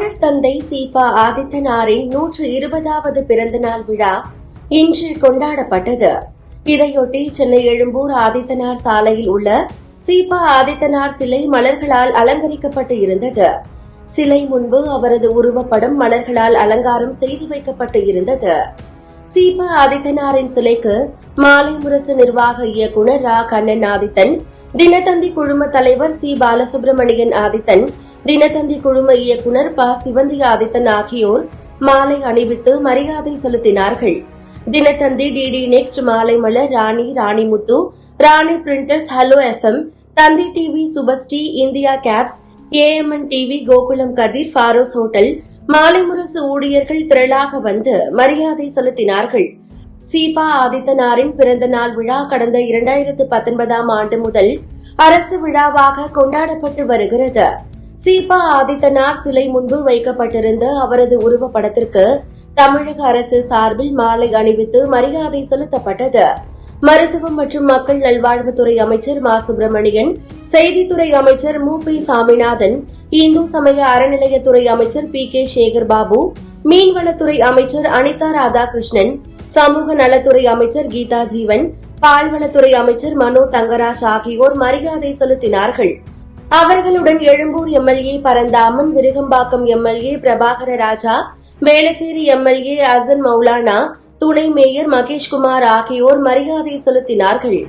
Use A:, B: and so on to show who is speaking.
A: தமிழர் தந்தை சீபா ஆதித்தனாரின் 120வது பிறந்த நாள் விழா இன்று கொண்டாடப்பட்டது. இதையொட்டி சென்னை எழும்பூர் ஆதித்தனார் சாலையில் உள்ள சீபா ஆதித்தனார் சிலை மலர்களால் அலங்கரிக்கப்பட்டு இருந்தது. சிலை முன்பு அவரது உருவப்படம் மலர்களால் அலங்காரம் செய்து வைக்கப்பட்டு இருந்தது. சீபா ஆதித்தனாரின் சிலைக்கு மாலை முரசு நிர்வாக இயக்குநர் ரா கண்ணன் ஆதித்தன், தினத்தந்தி குழும தலைவர் சி பாலசுப்ரமணியன் ஆதித்தன், தினத்தந்தி குழும இயக்குநர் ப சிவந்தி ஆதித்தன் ஆகியோர் மாலை அணிவித்து மரியாதை செலுத்தினார்கள். Dinathanthi DT next, Malai Malar, Rani, Ranimuthu, Rani printers, hello FM, Thanthi TV, Subhashree, India cabs, AMN TV, Gokulam Kathir, Pharos hotel, Malai Murasu ஊழியர்கள் திரளாக வந்து மரியாதை செலுத்தினார்கள். சீபா ஆதித்தனாரின் பிறந்த நாள் விழா கடந்த 2019ஆம் ஆண்டு முதல் அரசு விழாவாக கொண்டாடப்பட்டு வருகிறது. சீபா ஆதித்தனார் சிலை முன்பு வைக்கப்பட்டிருந்த அவரது உருவப்படத்திற்கு தமிழக அரசு சார்பில் மாலை அணிவித்து மரியாதை செலுத்தப்பட்டது. மருத்துவம் மற்றும் மக்கள் நல்வாழ்வுத்துறை அமைச்சர் மா சுப்பிரமணியன், செய்தித்துறை அமைச்சர் மு பி சாமிநாதன், இந்து சமய அறநிலையத்துறை அமைச்சர் PK சேகர் பாபு, மீன்வளத்துறை அமைச்சர் அனிதா ராதாகிருஷ்ணன், சமூக நலத்துறை அமைச்சர் கீதா ஜீவன், பால்வளத்துறை அமைச்சர் மனோ தங்கராஜ் ஆகியோர் மரியாதை செலுத்தினார்கள். அவர்களுடன் எழும்பூர் MLA பரந்தாமன், விருகம்பாக்கம் MLA பிரபாகர ராஜா, வேளச்சேரி MLA அசன் மௌலானா, துணை மேயர் மகேஷ்குமார் ஆகியோர் மரியாதை செலுத்தினார்கள்.